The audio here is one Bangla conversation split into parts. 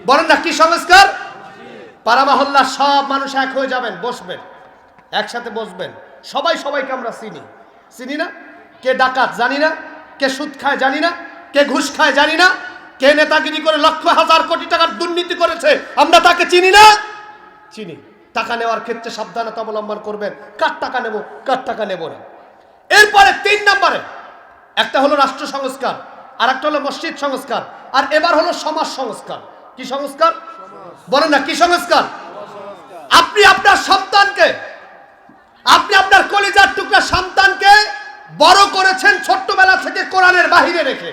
বলেন না কি সংস্কার? পাড়া মহল্লার সব মানুষ এক হয়ে যাবেন, বসবেন, একসাথে বসবেন। সবাই সবাইকে আমরা চিনি না? কে ডাকাত জানি না, কে সুদ খায় জানি না, কে ঘুষ খায় জানি না, কে নেতাগিরি করে লক্ষ হাজার কোটি টাকার দুর্নীতি করেছে আমরা তাকে চিনি না? চিনি। টাকা নেওয়ার ক্ষেত্রে সাবধানতা অবলম্বন করবেন, কার টাকা নেব কার টাকা নেব না। এরপরে 3 নম্বরে, একটা হলো রাষ্ট্র সংস্কার, আর একটা হলো মসজিদ সংস্কার, আর এবার হলো সমাজ সংস্কার। কি সংস্কার? বলেন না কি সংস্কার? আপনি আপনার সন্তানকে, আপনি আপনার কলিজার টুকরা সন্তানকে বড় করেছেন ছোট্টবেলা থেকে কোরআনের বাহিরে রেখে,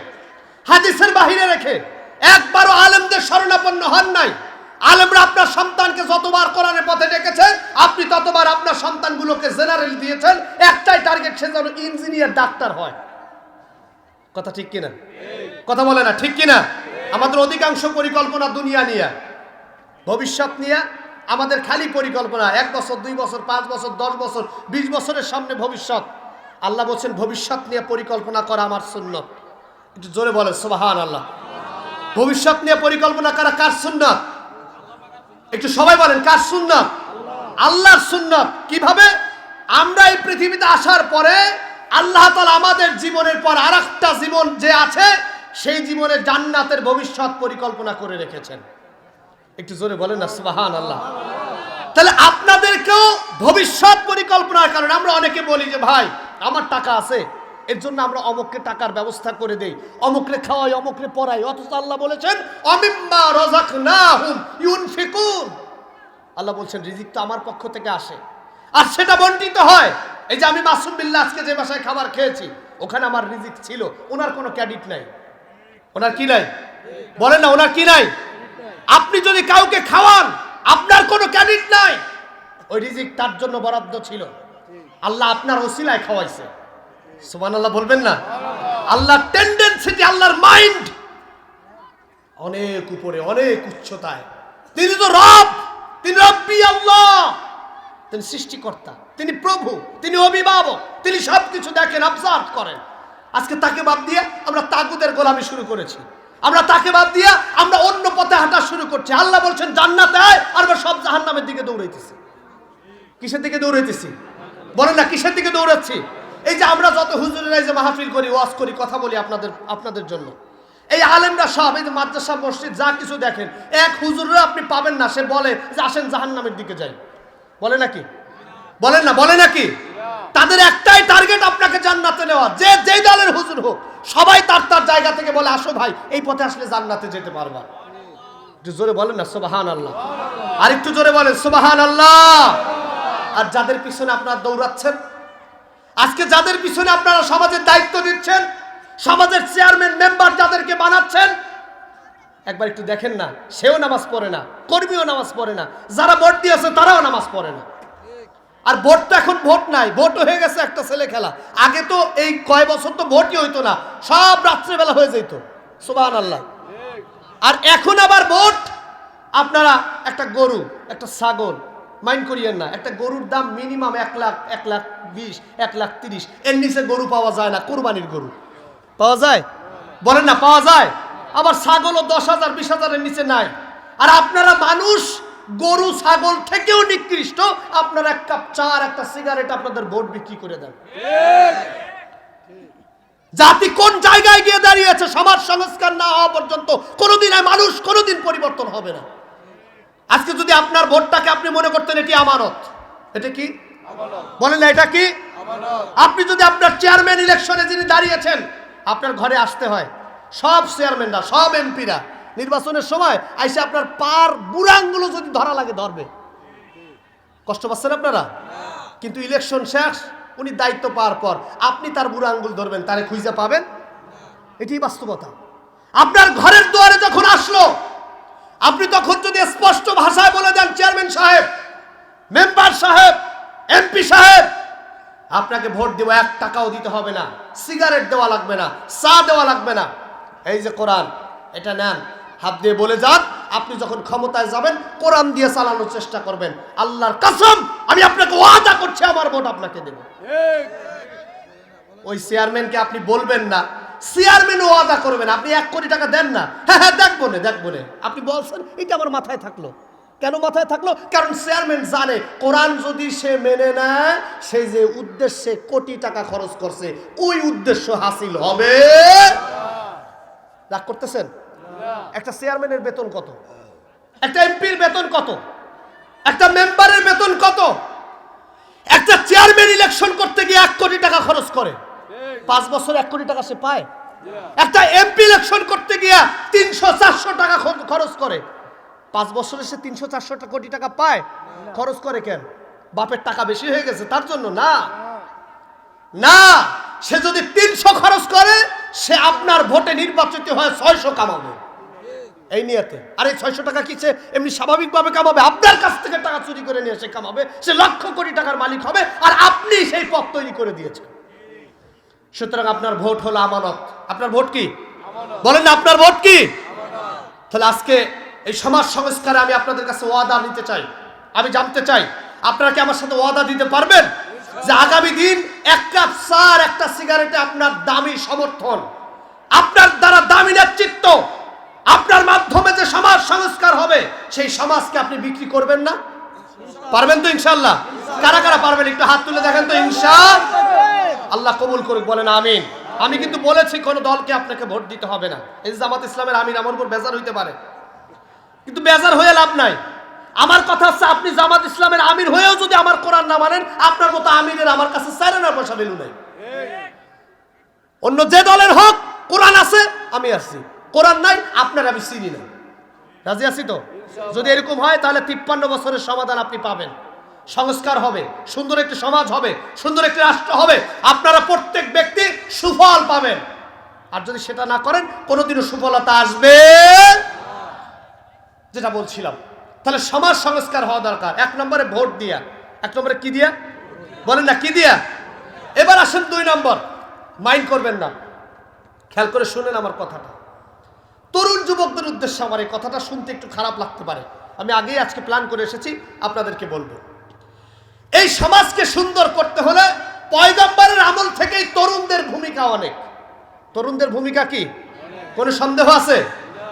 হাদিসের বাহিরে রেখে, একবারও আলেমদের শরণাপন্ন হন নাই। আলেমরা আপনার সন্তানকে যতবার কোরআনের পথে ডেকেছে, আপনি ততবার আপনার সন্তানগুলোকে জেনারেল দিয়েছেন, একটাই টার্গেট, সে যেন ইঞ্জিনিয়ার ডাক্তার হয়। কথা ঠিক কিনা? কথা বলে না ঠিক কিনা? আমাদের অধিকাংশ পরিকল্পনা দুনিয়া নিয়ে, ভবিষ্যৎ নিয়ে। আমাদের খালি পরিকল্পনা 1 বছর 2 বছর 5 বছর 10 বছর 20 বছরের সামনে ভবিষ্যৎ। আল্লাহ বলছেন ভবিষ্যৎ নিয়ে পরিকল্পনা করা আমার সুন্নত। একটু জোরে বলেন সুবহানাল্লাহ। ভবিষ্যৎ নিয়ে পরিকল্পনা করা কার সুন্নত? একটু সবাই বলেন কার সুন্নত? আল্লাহর সুন্নত। কিভাবে? আমরা এই পৃথিবীতে আসার পরে আল্লাহ তাআলা আমাদের জীবনের পর আরেকটা জীবন যে আছে, সেই জীবনে জান্নাতের ভবিষ্যৎ পরিকল্পনা করে রেখেছেন। একটু জোরে বলেন না সুবহানাল্লাহ। তাহলে আপনাদেরকেও ভবিষ্যৎ পরিকল্পনার কারণে আমরা অনেকে বলি যে ভাই আমার টাকা আছে, এর জন্য আমরা অমুককে টাকার ব্যবস্থা করে দেই, অমুকরে খাওয়াই, অমুকরে পড়াই। অথচ আল্লাহ বলেছেন অমিম্মা রাযাকনাহুম ইউনফিকুন। আল্লাহ বলছেন রিজিক তো আমার পক্ষ থেকে আসে, আর সেটা বন্টিত হয়। এই যে আমি মাসুম বিল্লাহ আজকে যে বাসায় খাবার খেয়েছি, ওখানে আমার রিজিক ছিল, ওনার কোনো ক্রেডিট নাই। ওনার কি নাই? বলেন না ওনার কি নাই? আপনি যদি কাউকে খাওয়ান, আপনার কোনো ক্রেডিট নাই, ওই রিজিক তার জন্য বরাদ্দ ছিল, আল্লাহ আপনার ওসিলায় খাওয়াইছে। সুবহানাল্লাহ বলবেন না? আল্লাহর টেন্ডেন্সিটি, আল্লাহর মাইন্ড অনেক উপরে, অনেক উচ্চতায়। তিনি তো রব, তিনি রব্বি আল্লাহ, তিনি সৃষ্টিকর্তা, তিনি প্রভু, তিনি অভিভাবক, তিনি সবকিছু দেখেন, অবজার্ভ করেন। আজকে তাকে বাদ দিয়ে আমরা তাগুতের গোলামি শুরু করেছি, আমরা তাকে বাদ দিয়ে আমরা অন্য পথে হাঁটা শুরু করছি। আল্লাহ বলছেন জান্নাতে আয়, আর আমরা সব জাহান্নামের দিকে দৌড়াইতেছি। কিসের দিকে দৌড়াইতেছি? বলেন না কিসের দিকে দৌড়াচ্ছি? এই যে আমরা যত হুজুরেরা যে মাহফিল করি, ওয়াজ করি, কথা বলি আপনাদের জন্য, এই আলেমরা সব, এই যে মাদ্রাসা মসজিদ যা কিছু দেখেন, এক হুজুররা আপনি পাবেন না সে বলে যে আসেন জাহান্নামের দিকে যাই। বলে নাকি? বলেন না বলে নাকি? তাদের একটাই টার্গেট আপনাকে জান্নাতে নেওয়া। যে যেই দলের হুজুর হোক, সবাই তার তার জায়গা থেকে বলে আসো ভাই এই পথে আসলে জান্নাতে যেতে পারবা। একটু জোরে বলেন না সুবহানাল্লাহ। আর একটু জোরে বলেন সুবহানাল্লাহ। আর যাদের পিছনে আপনারা দৌড়াচ্ছেন, আজকে যাদের পিছনে আপনারা সমাজের দায়িত্ব দিচ্ছেন, সমাজের চেয়ারম্যান মেম্বার যাদেরকে বানাচ্ছেন, একবার একটু দেখেন না, সেও নামাজ পড়ে না, কর্মীও নামাজ পড়ে না, যারা ভোট দিয়েছে তারাও নামাজ পড়ে না। আর ভোট তো এখন ভোট নাই, ভোট হয়ে গেছে একটা ছেলে খেলা। আগে তো এই কয় বছর তো ভোটই হইতো না, সব রাত্রেবেলা হয়ে যেত। সুবহানাল্লাহ। আর এখন আবার ভোট, আপনারা একটা গরু, একটা ছাগল, মাইন্ড করিয়েন না, একটা গরুর দাম মিনিমাম 1 লাখ, 1,20,000, 1,30,000, এর নিচে গরু পাওয়া যায় না। কুরবানির গরু পাওয়া যায়? বলেন না পাওয়া যায়? আবার ছাগলও 10,000, 20,000 এর নিচে নাই। আর আপনারা মানুষ গরু ছাগল থেকেও নিকৃষ্ট, আপনারা 1 কাপ চা আর একটা সিগারেট আপনাদের ভোট বিক্রি করে দেন। জাতি কোন জায়গায় গিয়ে দাঁড়িয়েছে? সমাজ সংস্কার না হওয়া পর্যন্ত কোনোদিন মানুষ কোনোদিন পরিবর্তন হবে না। আজকে যদি আপনার ভোটটাকে আপনি মনে করতেন এটি আমানত, এটা কি বলেন না, এটা কি আমানত? আপনি যদি আপনার চেয়ারম্যান ইলেকশনে যিনি দাঁড়িয়েছেন, আপনার ঘরে আসতে হয়, সব চেয়ারম্যানরা, সব এমপিরা নির্বাচনের সময় আইসে আপনার পার বুড়াঙ্গুলো যদি ধরা লাগে ধরবে। কষ্ট পাচ্ছেন আপনারা? কিন্তু ইলেকশন শেষ, উনি দায়িত্ব পাওয়ার পর আপনি তার বুড়া আঙ্গুল ধরবেন, তারে খুঁজে পাবেন? এটি বাস্তবতা। আপনার ঘরের দুয়ারে যখন আসলো, আপনি তখন যদি স্পষ্ট ভাষায় বলে দেন চেয়ারম্যান সাহেব, মেম্বার সাহেব, এমপি সাহেব, আপনাকে ভোট দেব, 1 টাকাও দিতে হবে না, সিগারেট দেওয়া লাগবে না, চা দেওয়া লাগবে না, এই যে কোরআন, এটা নেন, হাত দিয়ে বলে যান, আপনি যখন ক্ষমতায় যাবেন কোরআন দিয়ে চালানোর চেষ্টা করবেন। আল্লাহর কসম, আমি আপনাকে ওয়াদা করছি আমার ভোট আপনাকে দেব। ওই চেয়ারম্যানকে আপনি বলবেন না চেয়ারম্যানও ওয়াদা করবেন আপনি 1 কোটি টাকা দেন না, হ্যাঁ হ্যাঁ দেখবো না, আপনি বলছেন এটা আমার মাথায় থাকলো। কেন মাথায় থাকলো? কারণ চেয়ারম্যান জানে কোরআন যদি সে মেনে নেয়, সে যে উদ্দেশ্যে কোটি টাকা খরচ করছে ওই উদ্দেশ্য হাসিল হবে। রাগ করতেছেন? একটা চেয়ারম্যানের বেতন কত, একটা এমপির বেতন কত, একটা মেম্বারের বেতন কত? একটা চেয়ারম্যান ইলেকশন করতে গিয়ে 1 কোটি টাকা খরচ করে, 5 বছর 1 কোটি টাকা সে পায়? একটা এমপি ইলেকশন করতে গিয়ে 300-400 টাকা খরচ করে, 5 বছরে সে 300-400 কোটি টাকা পায়? খরচ করে কেন? বাপের টাকা বেশি হয়ে গেছে তার জন্য না। না, সে যদি 300 খরচ করে, সে আপনার ভোটে নির্বাচিত হয় 600 কামাবে এই নিয়তে। আর এই 600 টাকা কি সে এমনি স্বাভাবিকভাবে কামাবে? আপনার কাছ থেকে টাকা চুরি করে নিয়ে সে কামাবে, সে লক্ষ কোটি টাকার মালিক হবে, আর আপনি সেই পথ তৈরি করে দিয়েছেন। সুতরাং আপনার ভোট হলো আমানত। আপনার ভোট কি? বলেন না, আপনার ভোট কি? তাহলে আজকে এই সমাজ সংস্কারে আমি আপনাদের কাছে ওয়াদা নিতে চাই, আমি জানতে চাই আপনারা কি আমার সাথে ওয়াদা দিতে পারবেন যে আগামী দিন 1 কাপ চা, একটা সিগারেটে আপনার দামি সমর্থন, আপনার দ্বারা দামি নেতৃত্ব, আপনার মাধ্যমে যে সমাজ সংস্কার হবে, সেই সমাজকে আপনি বিক্রি করবেন না? পারবেন তো ইনশাআল্লাহ? কারা কারা পারবেন একটু হাত তুলে দেখেন তো। ইনশাআল্লাহ, আল্লাহ কবুল করুক, বলেন আমিন। আমি কিন্তু বলেছি কোন দলকে আপনাকে ভোট দিতে হবে না। এই জামাত ইসলামের আমিন আমার উপর বেজার হইতে পারে, কিন্তু বেজার হয়ে লাভ নাই। আমার কথা হচ্ছে, আপনি জামাত ইসলামের আমির হয়েও যদি আমার কোরআন না মানেন, আপনার মতো আমিনের আমার কাছে 4 আনার পয়সা ভ্যালু নাই। অন্য যে দলের হোক, কোরআন আছে আমি আছি, কোরআন নাই আপনার আমি চিনি না। রাজি আছি তো? যদি এরকম হয় তাহলে 53 বছরের সমাধান আপনি পাবেন, সংস্কার হবে, সুন্দর একটি সমাজ হবে, সুন্দর একটি রাষ্ট্র হবে, আপনারা প্রত্যেক ব্যক্তি সুফল পাবেন। আর যদি সেটা না করেন, কোনোদিনও সুফলতা আসবে। যেটা বলছিলাম, তাহলে সমাজ সংস্কার হওয়া দরকার। 1 নম্বরে ভোট দিয়া। 1 নম্বরে কি দিয়া? বলেন না, কি দিয়া? এবার আসেন 2 নম্বর। মাইন্ড করবেন না, খেয়াল করে শুনেন আমার কথাটা। তরুণ যুবকদের উদ্দেশ্যে আমার এই কথাটা শুনতে একটু খারাপ লাগতে পারে, আমি আগেই আজকে প্ল্যান করে এসেছি, আপনাদেরকে বলবো। এই সমাজকে সুন্দর করতে হলে পয়গম্বরের আমল থেকেই তরুণদের ভূমিকা অনেক। তরুণদের ভূমিকা কি কোনো সন্দেহ আছে?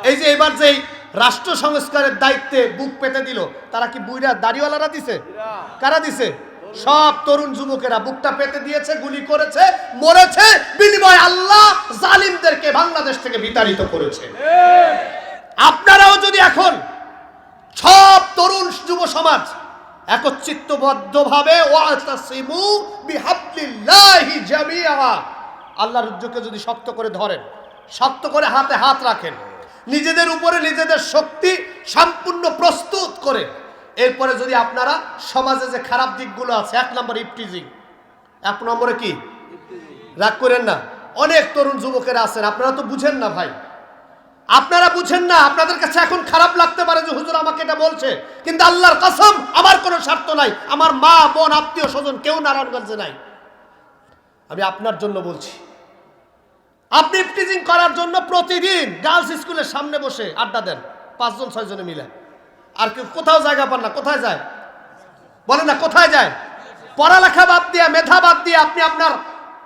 এই যে এবার যেই রাষ্ট্র সংস্কারের দায়িত্বে বুক পেতে দিল, তারা কি বুইরা দাড়িওয়ালারা দিছে? কারা দিছে? সব তরুণ যুবকেরা বুকটা পেতে দিয়েছে, গুলি করেছে, মরেছে, বিনিময়ে আল্লাহ জালিমদেরকে বাংলাদেশ থেকে বিতাড়িত করেছে। আপনারাও যদি এখন সব তরুণ যুব সমাজ একত্রিতবদ্ধভাবে ওয়াতাসিমু বিহাবলিল্লাহি জামিআ, আল্লাহর রজ্জুকে যদি শক্ত করে ধরেন, শক্ত করে হাতে হাত রাখেন, নিজেদের উপরে নিজেদের শক্তি সম্পূর্ণ প্রস্তুত করে, এরপরে যদি আপনারা সমাজে যে খারাপ দিকগুলো আছে, 1 নম্বর ইফটিজিং। 1 নম্বরে কি? রাগ করেন না, অনেক তরুণ যুবকেরা আছেন, আপনারা তো বুঝেন না ভাই, আপনারা বুঝেন না। আপনাদের কাছে এখন খারাপ লাগতে পারে যে হুজুর আমাকে এটা বলছে, কিন্তু আল্লাহর কসম আমার কোনো স্বার্থ নাই, আমার মা বোন আত্মীয় স্বজন কেউ নারায়ণগঞ্জে নাই। আমি আপনার জন্য বলছি, আপনি ইফটিজিং করার জন্য প্রতিদিন গার্লস স্কুলের সামনে বসে আড্ডা দেন 5 জন 6 জনে মিলে, আর কেউ কোথাও জায়গা পান না, কোথায় যায়? বলেন না, কোথায় যায়? পড়ালেখা বাদ দিয়ে, মেধা বাদ দিয়ে আপনি আপনার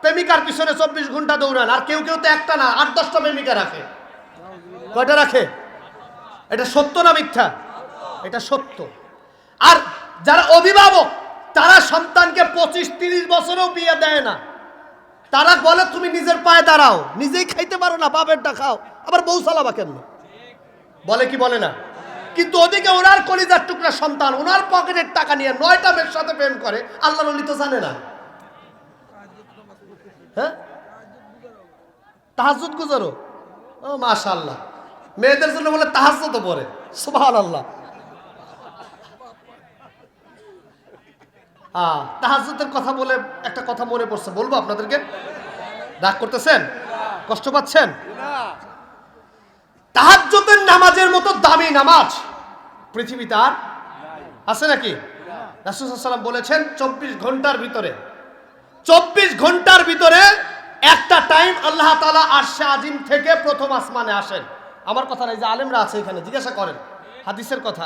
প্রেমিকার পিছনে 24 ঘন্টা দৌড়ান। আর কেউ কেউ তো একটা না 8-10টা প্রেমিকা রাখে। কয়টা রাখে? এটা সত্য না মিথ্যা? এটা সত্য। আর যারা অভিভাবক, তারা সন্তানকে 25-30 বছরেও বিয়ে দেয় না। তারা বলে তুমি নিজের পায়ে দাঁড়াও, নিজেই খাইতে পারো না, বাপেরটা খাও, আবার বউ চালাবা কেন? বলে কি বলে না? কিন্তু ওদিকে ওনার কলিজার টুকরা সন্তান ওনার পকেটের টাকা নিয়ে 9টা মেয়ের সাথে প্রেম করে, আল্লাহর ওলি তো জানে না। হ্যাঁ, তাহাজ্জুদ গুজারো, ও মাশাআল্লাহ, মেয়েদের জন্য বলে তাহাজ্জুদও পড়ে, সুবহানাল্লাহ। তাহাজ্জুদের কথা বলে একটা কথা মনে পড়ছে, বলবো আপনাদেরকে? রাগ করতেছেন? কষ্ট পাচ্ছেন? তাহাজ্জুদের নামাজের মতো দামি নামাজ পৃথিবীতে আর আছে নাকি? রাসূল সাল্লাল্লাহু আলাইহি ওয়াসাল্লাম বলেছেন 24 ঘন্টার ভিতরে একটা টাইম আল্লাহ তাআলা আরশে আজিম থেকে প্রথম আসমানে আসেন। আমার কথা নাই, যে আলেমরা আছে এখানে জিজ্ঞাসা করেন, হাদিসের কথা।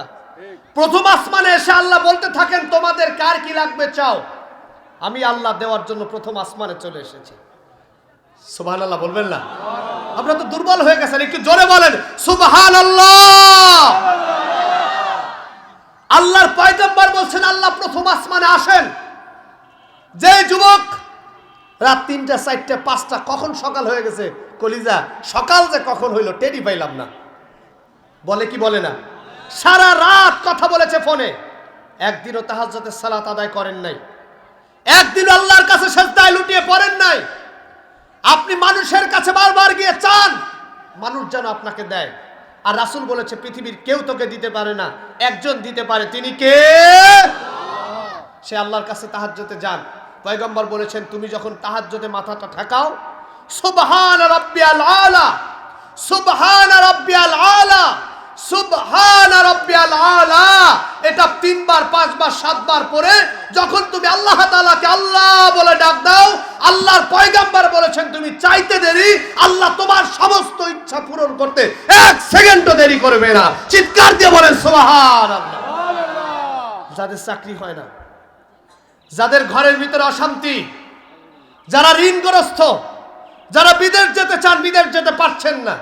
প্রথম আসমানে এসে আল্লাহ বলতে থাকেন, তোমাদের কার কি লাগবে চাও, আমি আল্লাহ দেওয়ার জন্য প্রথম আসমানে চলে এসেছি। সুবহানাল্লাহ বলবেন না? আপনারা তো দুর্বল হয়ে গেছেন, একটু জোরে বলেন সুবহানাল্লাহ। আল্লাহর পয়গম্বর বলছেন আল্লাহ প্রথম আসমানে আসেন। যে যুবক রাত ৩টা ৪টা ৫টা কখন সকাল হয়ে গেছে, কলিজা সকাল যে কখন হইল টেরি পাইলাম না, বলে কি বলে না? সারা রাত কথা বলেছে ফোনে, একদিনও তাহাজ্জুদের সালাত আদায় করেন নাই, একদিন আল্লাহর কাছে সিজদায় লুটিয়ে পড়েন নাই। আপনি মানুষের কাছে বারবার গিয়ে চান মানুষ যেন আপনাকে দেয়, আর রাসূল বলেছে পৃথিবীর কেউ তোকে দিতে পারে না, একজন দিতে পারে, তিনি কে? সে আল্লাহর কাছে তাহাজ্জুদে যান। পয়গম্বর বলেছেন তুমি যখন তাহাজ্জুদে মাথাটা ঠেকাও, সুবহান রাব্বিয়াল আলা, সুবহান রাব্বিয়াল আলা, সুবহান রাব্বিয়াল আলা, এটা 3 বার 5 বার 7 বার পরে যখন তুমি আল্লাহ তাআলাকে আল্লাহ বলে ডাক দাও, আল্লাহর পয়গম্বর বলেছেন তুমি চাইতে দেরি, আল্লাহ তোমার সমস্ত ইচ্ছা পূরণ করতে 1 সেকেন্ডও দেরি করবে না। চিৎকার দিয়ে বলেন সুবহানাল্লাহ। যাদের চাকরি হয় না, যাদের ঘরের ভিতরে অশান্তি, যারা ঋণগ্রস্ত, যারা বিদেশ যেতে চান বিদেশ যেতে পারছেন না,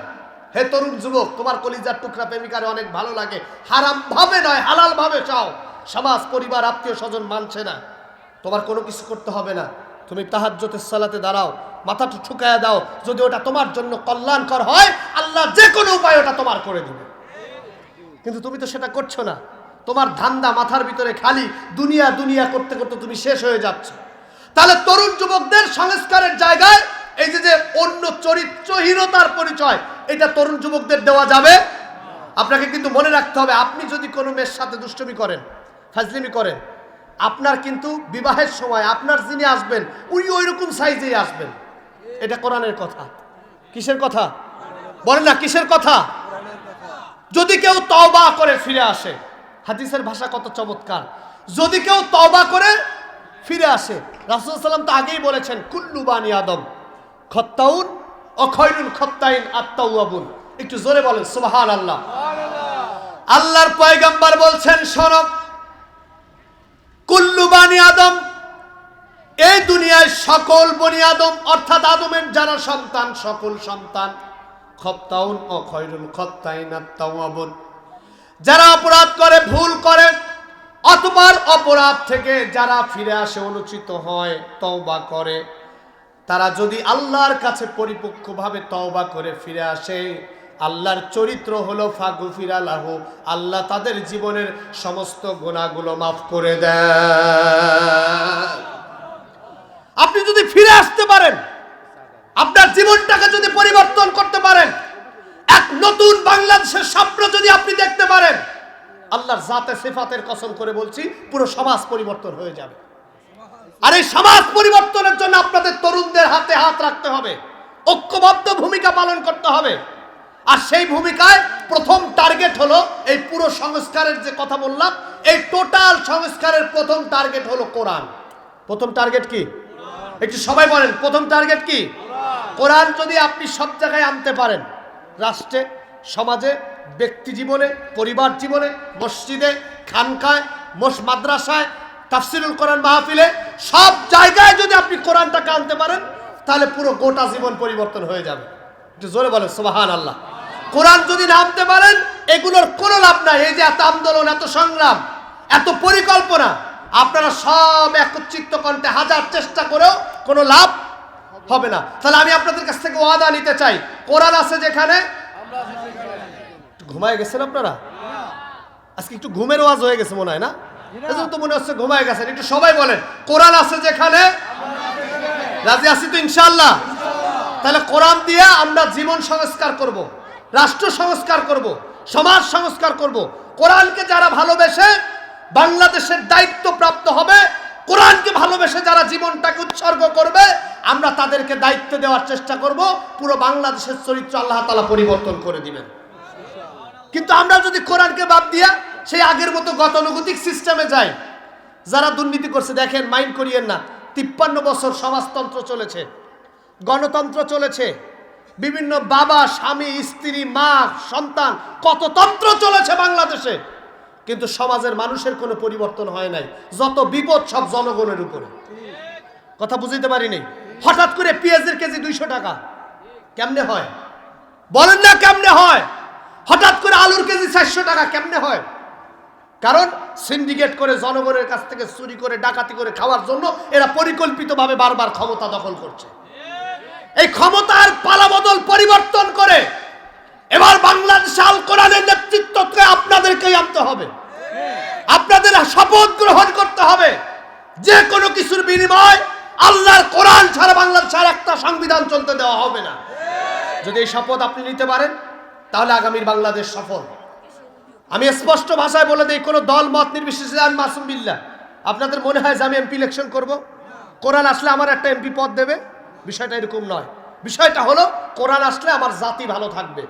হে তরুণ যুবক, তোমার কলিজার টুকরা প্রেমিকারে অনেক ভালো লাগে, হারাম ভাবে নয় হালাল ভাবে চাও, সমাজ পরিবার আত্মীয় স্বজন মানছে না, তোমার কোনো কিছু করতে হবে না, তুমি তাহাজ্জুদের সালাতে দাঁড়াও, মাথাটা ঠুকায়া দাও, যদি ওটা তোমার জন্য কল্যাণকর হয় আল্লাহ যে কোনো উপায় ওটা তোমার করে দিবে। কিন্তু তুমি তো সেটা করছো না, তোমার ধান্দা মাথার ভিতরে খালি দুনিয়া দুনিয়া করতে করতে তুমি শেষ হয়ে যাচ্ছ। তাহলে তরুণ যুবকদের সংস্কারের জায়গায় এই যে অন্য চরিত্রহীনতার পরিচয়, এটা তরুণ যুবকদের দেওয়া যাবে। আপনাকে কিন্তু মনে রাখতে হবে, আপনি যদি কোনো মেয়ের সাথে দুষ্টুমি করেন, ফাজলিমি করেন, আপনার কিন্তু বিবাহের সময় আপনার যিনি আসবেন উনি ওইরকম সাইজেই আসবেন। এটা কোরআনের কথা। কিসের কথা বলেন না? কিসের কথা? যদি কেউ তওবা করে ফিরে আসে, হাদিসের ভাষা কত চমৎকার, যদি কেউ তওবা করে ফিরে আসে, রাসূল সাল্লাল্লাহু আলাইহি ওয়াসাল্লাম তো আগেই বলেছেন কুল্লু বানি আদম খত্তাউন ও খয়রুল খত্তাইন আত-তাওয়াবুন। একটু জোরে বলেন সুবহানাল্লাহ। আল্লাহর পয়গম্বর বলছেন শোনো, কুল্লু বানি আদম, এই দুনিয়ায় সকল বনি আদম অর্থাৎ আদমের যারা সন্তান, সকল সন্তান, খত্তাউন ও খয়রুল খত্তাইন আত-তাওয়াবুন, যারা অপরাধ করে, ভুল করে, অতঃপর অপরাধ থেকে যারা ফিরে আসে, অনুচিত হয়, তওবা করে, তারা যদি আল্লাহর কাছে পরিপক্কভাবে তওবা করে ফিরে আসে, আল্লাহর চরিত্র হলো ফাগফিরা লাহু, আল্লাহ তাদের জীবনের সমস্ত গুনাহগুলো মাফ করে দেন। আপনি যদি ফিরে আসতে পারেন, আপনার জীবনটাকে যদি পরিবর্তন করতে পারেন, এক নতুন বাংলাদেশের স্বপ্ন যদি আপনি দেখতে পারেন, আল্লাহর জাতে সিফাতের কসম করে বলছি পুরো সমাজ পরিবর্তন হয়ে যাবে। আর এই সমাজ পরিবর্তনের জন্য আপনাদের তরুণদের হাতে হাত রাখতে হবে, ঐক্যবদ্ধ ভূমিকা পালন করতে হবে। আর সেই ভূমিকায় প্রথম টার্গেট হলো এই পুরো সংস্কারের যে কথা বললাম, এই টোটাল সংস্কারের প্রথম টার্গেট হলো কোরআন। প্রথম টার্গেট কি? একটু সবাই বলেন, প্রথম টার্গেট কি? কোরআন যদি আপনি সব জায়গায় আনতে পারেন, রাষ্ট্রে, সমাজে, ব্যক্তি জীবনে, পরিবার জীবনে, মসজিদে, খানকায়, মাদ্রাসায়, তাফসিরুল কোরআন মাহফিলে, সব জায়গায় যদি আপনি কোরআনটাকে আনতে পারেন, তাহলে পুরো গোটা জীবন পরিবর্তন হয়ে যাবে। একটু জোরে বলেন সুবহানাল্লাহ। কোরআন যদি না আনতে পারেন, এগুলোর কোনো লাভ নাই। এই যে এত আন্দোলন, এত সংগ্রাম, এত পরিকল্পনা, আপনারা সব একত্রিত কণ্ঠে হাজার চেষ্টা করেও কোনো লাভ হবে না। তাহলে আমি আপনাদের কাছ থেকে ওয়াদা নিতে চাই, কোরআন আছে যেখানে, ঘুমায় গেছেন আপনারা? আজকে একটু ঘুমের ওয়াজ হয়ে গেছে মনে হয় না? এজন্য তো মনে হচ্ছে ঘুমায় গেছেন। একটু সবাই বলেন, কোরআন আছে যেখানে, রাজি আছি তো ইনশাআল্লাহ? তাহলে কোরআন দিয়ে আমরা জীবন সংস্কার করব, রাষ্ট্র সংস্কার করব, সমাজ সংস্কার করব। কোরআনকে যারা ভালোবেসে বাংলাদেশের দায়িত্ব প্রাপ্ত হবে, কোরআনকে ভালোবেসে যারা জীবনটাকে উৎসর্গ করবে, আমরা তাদেরকে দায়িত্ব দেওয়ার চেষ্টা করব। পুরো বাংলাদেশের চরিত্র আল্লাহ তাআলা পরিবর্তন করে দিবেন। কিন্তু আমরা যদি কোরআনকে বাদ দিয়া সেই আগের মতো গতানুগতিক সিস্টেমে যাই, যারা দুর্নীতি করছে দেখেন, মাইন্ড করিয়েন না, 53 বছর সমাজতন্ত্র চলেছে, গণতন্ত্র চলেছে, বিভিন্ন বাবা, স্বামী, স্ত্রী, মা, সন্তান, কত তন্ত্র চলেছে বাংলাদেশে, কিন্তু সমাজের মানুষের কোনো পরিবর্তন হয় নাই। যত বিপদ সব জনগণের উপরে। কথা বুঝতে পারিনি? হঠাৎ করে পেঁয়াজের কেজি 200 টাকা কেমনে হয়? বলেন না কেমনে হয়? হঠাৎ করে আলুর কেজি 400 টাকা কেমনে হয়? কারণ সিন্ডিকেট করে জনগণের কাছ থেকে চুরি করে ডাকাতি করে খাওয়ার জন্য এরা পরিকল্পিতভাবে বারবার ক্ষমতা দখল করছে। এই ক্ষমতার পালাবদল পরিবর্তন করে এবার বাংলাদেশে আল কোরআনের নেতৃত্বকে আপনাদেরকেই আনতে হবে। আপনাদের শপথ গ্রহণ করতে হবে যে কোনো কিছুর বিনিময় আল্লাহর কোরআন ছাড়া বাংলাদেশের একটা সংবিধান চলতে দেওয়া হবে না। যদি এই শপথ আপনি নিতে পারেন তাহলে আগামীর বাংলাদেশ সফল। আমি স্পষ্ট ভাষায় বলে দিই, কোনো দল মত নির্বিশেষে আমি মাসুম বিল্লাহ। আপনাদের মনে হয় যে আমি এমপি ইলেকশন করব, কোরআন আসলে আমার একটা এমপি পদ দেবে? বিষয়টা এরকম নয়। বিষয়টা হলো কোরআন আসলে আমার জাতি ভালো থাকবে,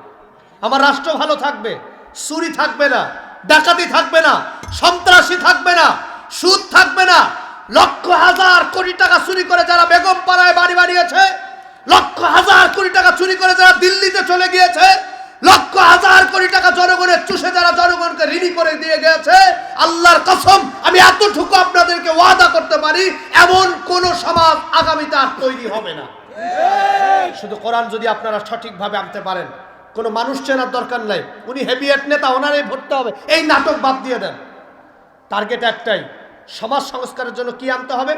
আমার রাষ্ট্র ভালো থাকবে, চুরি থাকবে না, ডাকাতি থাকবে না, সন্ত্রাসী থাকবে না, সুদ থাকবে না। লক্ষ হাজার কোটি টাকা চুরি করে যারা বেগম পাড়ায় বাড়ি বানিয়েছে, লক্ষ হাজার কোটি টাকা চুরি করে যারা দিল্লিতে চলে গিয়েছে, লক্ষ হাজার কোটি টাকা জনগণের চুষে যারা জনগণকে ঋণী করে দিয়ে গেছে, আল্লাহর কসম আমি এতটুকু আপনাদেরকে ওয়াদা করতে পারি, এমন কোন সমাজ আগামীতে আর তৈরি হবে না। শুধু কোরআন যদি আপনারা সঠিকভাবে আনতে পারেন, কোনো মানুষ চেনার দরকার নাই, উনি হেভিয়েট নেতা, ওনারই ভরতে হবে, এই নাটক বাদ দিয়ে দেন। টার্গেট একটাই, সমাজ সংস্কারের জন্য কি আনতে হবে?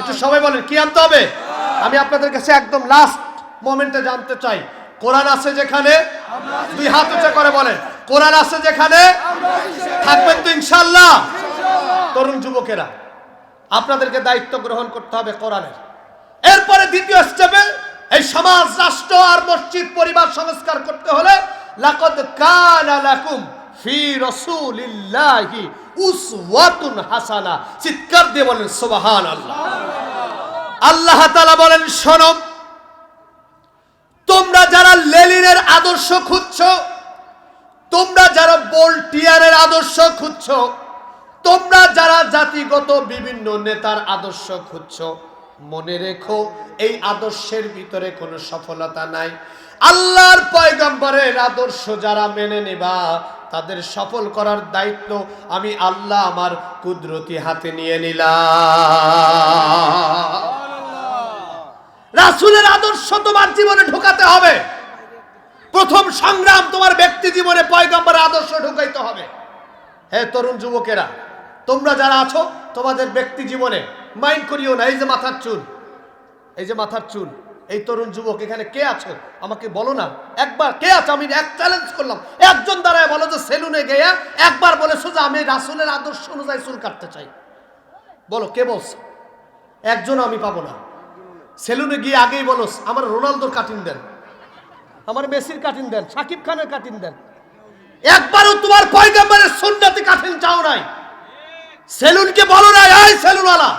একটু সবাই বলেন কি আনতে হবে? আমি আপনাদের কাছে একদম লাস্ট মোমেন্টে জানতে চাই, কোরআন আছে যেখানে, দুই হাত উঁচা করে বলেন, কোরআন আছে যেখানে থাকবেন তো ইনশাআল্লাহ? তরুণ যুবকেরা, আপনাদেরকে দায়িত্ব গ্রহণ করতে হবে কোরআনের। এরপরে দ্বিতীয় স্টেপে এই সমাজ, রাষ্ট্র আর মসজিদ পরিবার সংস্কার করতে হলে লাকাদ কানা লাকুম ফি রাসূলিল্লাহি উসওয়াতুন হাসানা। চিৎকার দিয়ে বলেন সুবহানাল্লাহ। আল্লাহ তাআলা বলেন, শোনো, তোমরা যারা লেনিনের আদর্শ খুঁজছো, তোমরা যারা ভোল্টিয়ারের আদর্শ খুঁজছো, তোমরা যারা জাতিগত বিভিন্ন নেতার আদর্শ খুঁজছো, মনে রেখো এই আদর্শের ভিতরে কোনো সফলতা নাই। আল্লাহর পয়গম্বরের আদর্শ যারা মেনে নেবা, তাদের সফল করার দায়িত্ব আমি আল্লাহ আমার কুদরতি হাতে নিয়ে নিলাম। রাসূলের আদর্শ তোমার জীবনে ঢোকাতে হবে। প্রথম সংগ্রাম তোমার ব্যক্তি জীবনে পয়গম্বরের আদর্শ ঢোকাইতে হবে। হে তরুণ যুবকেরা, তোমরা যারা আছো তোমাদের ব্যক্তি জীবনে মাইন্ড করিও না, এই যে মাথার চুল, এই যে মাথার চুল, এই তরুণ যুবক এখানে কে আছো আমাকে বলো না একবার, কে আছো? আমি এক চ্যালেঞ্জ করলাম, একজন দাঁড়ায় বলো যে সেলুনে গিয়ে একবার বলেছো যে আমি রাসূলের আদর্শ অনুযায়ী চুল কাটতে চাই। বলো কে বলছো? একজন আমি পাবো না। সেলুনে গিয়ে আগেই বলো আমার রোনালদোর কাটিং দেন, আমার মেসির কাটিং দেন, সাকিব খানের কাটিং দেন। একবারও তোমার পয়গম্বরের সুন্নতি কাটিং চাও নাই। সেলুনকে বলো না, এই সেলুনওয়ালা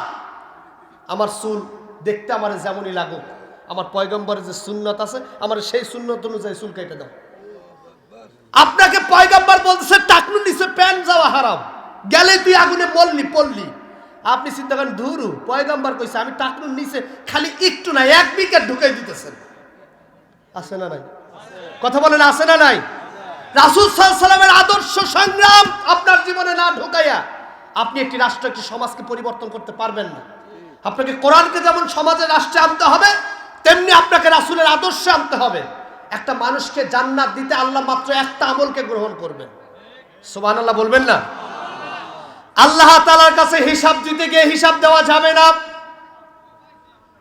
আমার চুল দেখতে আমার যেমনই লাগুক, আমার পয়গম্বরের যে সুন্নত আছে আমার সেই সুন্নত অনুযায়ী চুল কেটে দাও। আপনাকে পয়গম্বর বলতেছে টাকনু নিচে প্যান্ট যাওয়া হারাম, গেলে তুই আগুনে পড়লি। আপনি চিন্তা করেন ধুরু, পয়গম্বর কইছে আমি টাকনুর নিচে খালি একটু না 1 বিকেট ঢুকাই দিতেছেন। আছে না নাই? কথা বলেন আছে না নাই? রাসূল সাল্লাল্লাহু আলাইহি ওয়াসাল্লামের আদর্শ সংগ্রাম আপনার জীবনে না ঢুকাইয়া আপনি একটি রাষ্ট্র, একটি সমাজকে পরিবর্তন করতে পারবেন না। আপনাকে কোরআনকে যেমন সমাজে রাষ্ট্রে আনতে হবে, তেমনি আপনাকে রাসূলের আদর্শে আনতে হবে। একটা মানুষকে জান্নাত দিতে আল্লাহ মাত্র একটা আমলকে গ্রহণ করবেন। সুবহানাল্লাহ বলবেন না? আল্লাহ তাআলার কাছে হিসাব দিতে গিয়ে হিসাব দেওয়া যাবে না।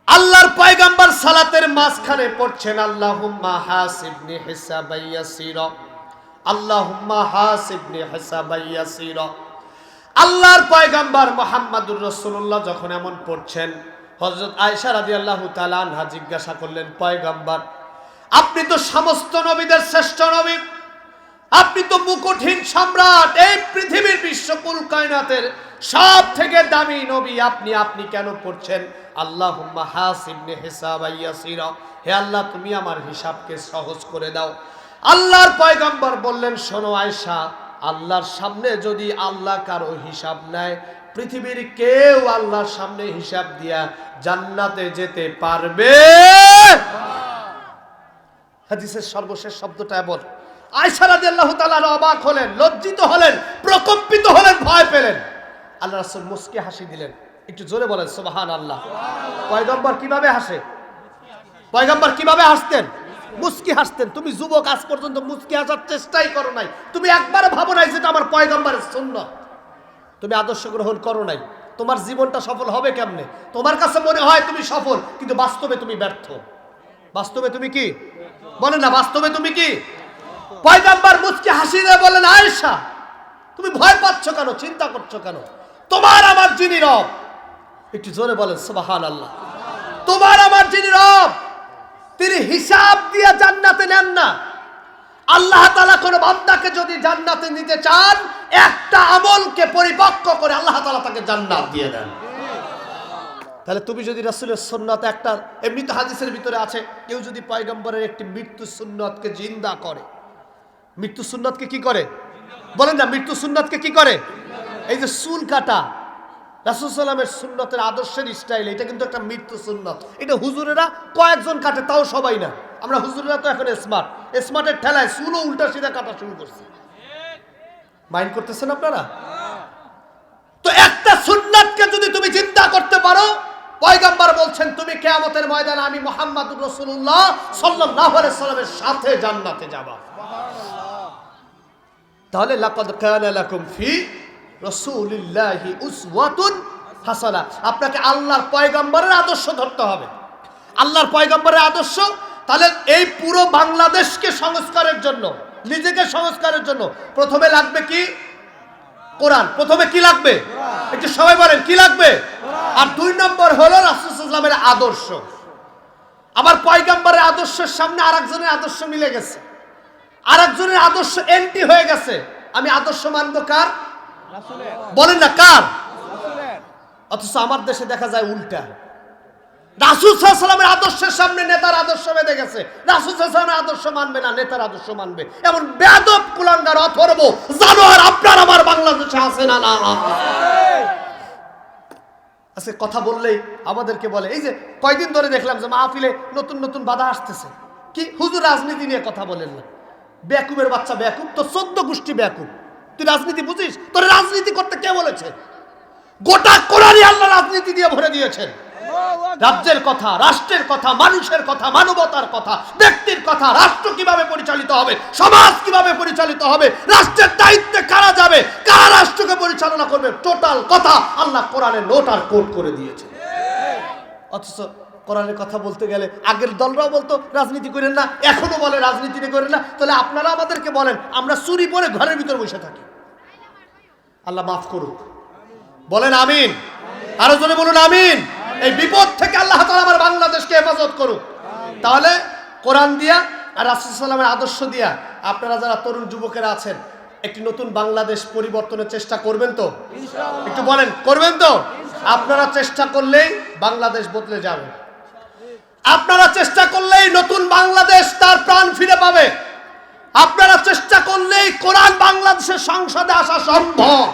আল্লাহর পয়গম্বর সালাতের মাঝখানে পড়ছেন আল্লাহুম্মা হাসিবনি হিসাবান ইয়াসীরা, আল্লাহুম্মা হাসিবনি হিসাবান ইয়াসীরা। আল্লাহর পয়গম্বর মুহাম্মদুর রাসূলুল্লাহ যখন এমন পড়ছেন, হযরত আয়েশা রাদিয়াল্লাহু তাআলা আনহা জিজ্ঞাসা করলেন, পয়গম্বর আপনি তো সমস্ত নবীদের শ্রেষ্ঠ নবী, আপনি তো মুকুটহীন সম্রাট, এই পৃথিবীর বিশ্বকুল কায়নাতের সব থেকে দামি নবী, আপনি কেন পড়ছেন আল্লাহুম্মা হাসিবনি হিসাবান ইয়াসীরা? হে আল্লাহ তুমি আমার হিসাবকে সহজ করে দাও। আল্লাহর পয়গম্বর বললেন, শোনো আয়েশা, আল্লাহর সামনে যদি আল্লাহ কারো হিসাব নেয়, পৃথিবীর কেউ আল্লাহর সামনে হিসাব দিয়া জান্নাতে যেতে পারবে? হাদিসের সর্বশেষ শব্দটা বল। আয়েশা রাদিয়াল্লাহু তাআলা অবাক হলেন, লজ্জিত হলেন, প্রকম্পিত হলেন, ভয় পেলেন। আল্লাহ রাসূল মুস্কি হাসি দিলেন। একটু জোরে বলেন সুবহানাল্লাহ। পয়গম্বর কিভাবে হাসে? পয়গম্বর কিভাবে হাসতেন? মুস্কি হাসতেন। তুমি যুবক, আজ পর্যন্ত মুস্কি হাসার চেষ্টাই করো নাই। তুমি একবার ভাবো নাই যেটা আমার পয়গম্বরের সুন্নাত। তুমি আদর্শ গ্রহণ করো নাই। তোমার জীবনটা সফল হবে কেমনে? তোমার কাছে মনে হয় তুমি সফল, কিন্তু বাস্তবে তুমি ব্যর্থ। বাস্তবে তুমি কি বলেন না? বাস্তবে তুমি কি? পয়গম্বর মুস্কি হাসিয়ে বলেন, আয়েশা তুমি ভয় পাচ্ছ কেন, চিন্তা করছো কেন? তোমার আমার যিনি রব, একটু জোরে বলেন সুবহানাল্লাহ। তোমার আমার যিনি রব, তিনি হিসাব দিয়ে জান্নাতে নেন না। আল্লাহ তাআলা কোন বান্দাকে যদি জান্নাতে নিতে চান, একটা আমলকে পরিপক্ক করে আল্লাহ তাআলা তাকে জান্নাত দিয়ে দেন। তাহলে তুমি যদি রাসূলের সুন্নাত একটা, এমনি তো হাদিসের ভিতরে আছে, কেউ যদি পয়গম্বরের একটি মৃত্যু সুন্নাতকে জিন্দা করে, মৃত্যু সুন্নাতকে কি করে বলেন না? মৃত্যু সুন্নাতকে কি করে? এই যে চুল কাটা, রাসূল সাল্লামের সুন্নতের আদর্শের স্টাইল, এটা কিন্তু একটা মৃত্যু সুন্নত। এটা হুজুরেরা কয়েকজন কাটে, তাও সবাই না। আমরা হুজুরেরা তো এখন স্মার্টের ঠেলায় চুলও উল্টা সিধা কাটা শুরু করছে। মাইন্ড করতেছেন আপনারা? তো একটা সুন্নাতকে যদি তুমি চিন্তা করতে পারো, পয়গম্বর বলছেন তুমি কিয়ামতের ময়দানে আমি মুহাম্মদুর রাসূলুল্লাহ সাল্লাল্লাহু আলাইহি সাল্লামের সাথে জান্নাতে যাবা। তাহলে লাকাদ কানা লাকুম ফি রাসূলিল্লাহি উসওয়াতুন হাসানা। আপনাকে আল্লাহর পয়গম্বরের আদর্শ ধরতে হবে, আল্লাহর পয়গম্বরের আদর্শ। তাহলে এই পুরো বাংলাদেশকে সংস্কারের জন্য, নিজেকে সংস্কারের জন্য প্রথমে লাগবে কি? কোরআন। প্রথমে কি লাগবে? একটু সবাই বলেন কি লাগবে? আর 2 নম্বর হলো রাসূল সাল্লাল্লাহু আলাইহি ওয়াসাল্লামের আদর্শ। আবার পয়গম্বরের আদর্শের সামনে আরেকজনের আদর্শ মিলে গেছে, আরেকজনের আদর্শ এন্টি হয়ে গেছে। আমি আদর্শ মানবো কার? বলেন না কার? অথচ আমার দেশে দেখা যায় উল্টা। রাসূল সাল্লাল্লাহু আলাইহি ওয়াসাল্লামের আদর্শের সামনে নেতার আদর্শ বেঁধে গেছে। রাসূল সাল্লাল্লাহু আলাইহি ওয়াসাল্লামের আদর্শ মানবে না, নেতার আদর্শ মানবে। এমন বেয়াদব কুলাঙ্গার অথর্ব জানোয়ার আপনার আমার বাংলাদেশে আছে না? না আজকে কথা বললেই আমাদেরকে বলে, এই যে কয়দিন ধরে দেখলাম যে মাহফিলে নতুন নতুন বাধা আসতেছে। কি হুজুর রাজনীতি নিয়ে কথা বলেন না? বেকুবের বাচ্চা বেকুব, তো 14 গোষ্ঠী বেকুব। তুই রাজনীতি বুঝিস? তোর রাজনীতি করতে কে বলেছে? গোটা কোরআনই আল্লাহ রাজনীতি দিয়ে ভরে দিয়েছেন। রাজ্যের কথা, রাষ্ট্রের কথা, মানুষের কথা, মানবতার কথা, ব্যক্তির কথা, রাষ্ট্র কিভাবে পরিচালিত হবে, সমাজ কিভাবে পরিচালিত হবে, রাষ্ট্রের দায়িত্বে কারা যাবে, কারা রাষ্ট্রকে পরিচালনা করবে, টোটাল কথা আল্লাহ কোরআনে নোট আর কোট করে দিয়েছে। অথচ কোরআনের কথা বলতে গেলে আগের দলরাও বলতো রাজনীতি করেন না, এখনো বলে রাজনীতি করেন না। তাহলে আপনারা আমাদেরকে বলেন আমরা চুরি পরে ঘরের ভিতর বসে থাকি। আল্লাহ মাফ করুক, বলেন আমিন। আরো জোরে বলুন আমিন। এই বিপদ থেকে আল্লাহ তাআলা আমার বাংলাদেশকে হেফাজত করুক। তাহলে কোরআন দিয়া আর রাসূল সাল্লাল্লাহু আলাইহি ওয়াসাল্লামের আদর্শ দিয়া আপনারা যারা তরুণ যুবকেরা আছেন, একটি নতুন বাংলাদেশ পরিবর্তনের চেষ্টা করবেন তো? একটু বলেন করবেন তো? আপনারা চেষ্টা করলেই বাংলাদেশ বদলে যাবে। আপনারা চেষ্টা করলেই নতুন বাংলাদেশ তার প্রাণ ফিরে পাবে। আপনারা চেষ্টা করলেই কোরআন বাংলাদেশের সংসদে আসা সম্ভব।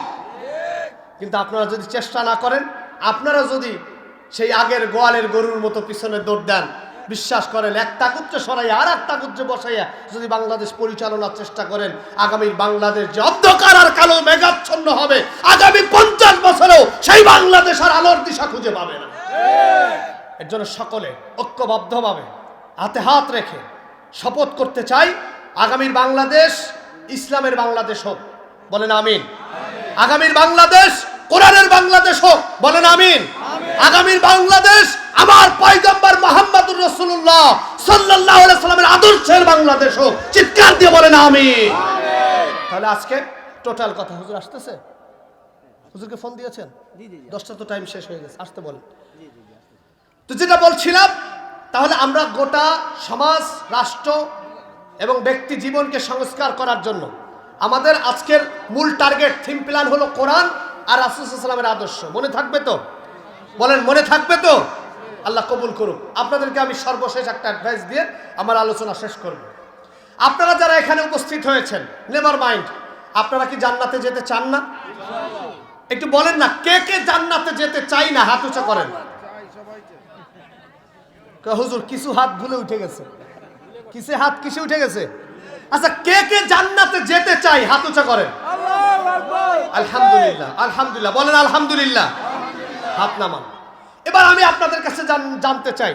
কিন্তু আপনারা যদি চেষ্টা না করেন, আপনারা যদি সেই আগের গোয়ালের গরুর মতো পিছনে দৌড় দেন, বিশ্বাস করেন এক তাগুতকে সরাইয়া আর এক তাগুতকে বসাইয়া যদি বাংলাদেশ পরিচালনার চেষ্টা করেন, আগামীর বাংলাদেশ যে অন্ধকার আর কালো মেঘাচ্ছন্ন হবে, আগামী 50 বছরেও সেই বাংলাদেশ আর আলোর দিশা খুঁজে পাবে না। এর জন্য সকলে ঐক্যবদ্ধভাবে হাতে হাত রেখে শপথ করতে চাই, আগামীর বাংলাদেশ ইসলামের বাংলাদেশ হোক। বলেন আমিন। আগামীর বাংলাদেশ কোরআনের বাংলাদেশ হোক। বলেন আমিন। আগামীর বাংলাদেশ আমার পয়গম্বর মুহাম্মদুর রাসূলুল্লাহ সাল্লাল্লাহু আলাইহি সাল্লামের আদর্শের বাংলাদেশ হোক। চিৎকার দিয়ে বলেন আমিন। তাহলে আজকে টোটাল কথা, হুজুর আসতেছে? হুজুরকে ফোন দিয়েছেন? 10টা তো টাইম শেষ হয়ে গেছে, আসতে বলেন। তো যেটা বলছিলাম, তাহলে আমরা গোটা সমাজ, রাষ্ট্র এবং ব্যক্তি জীবনকে সংস্কার করার জন্য আমাদের আজকের মূল টার্গেট, থিম প্ল্যান হলো কোরআন আর রাসূল সাল্লাল্লাহু আলাইহি ওয়াসাল্লামের আদর্শ। মনে থাকবে তো? বলেন মনে থাকবে তো? আল্লাহ কবুল করুক। আপনাদেরকে আমি সর্বশেষ একটা অ্যাডভাইস দিয়ে আমার আলোচনা শেষ করব। আপনারা যারা এখানে উপস্থিত হয়েছেন, নেভার মাইন্ড, আপনারা কি জান্নাতে যেতে চান না? একটু বলেন না, কে কে জান্নাতে যেতে চাই না? হাত উঁচা করেন। হুজুর কিছু হাত ভুলে উঠে গেছে। কিসে হাত কিসে উঠে গেছে? আচ্ছা, কে কে জান্নাতে যেতে চাই? হাত উঁচা করেন। আলহামদুলিল্লাহ, আলহামদুলিল্লাহ, বলেন আলহামদুলিল্লাহ। হাত নামান। এবার আমি আপনাদের কাছে জানতে চাই,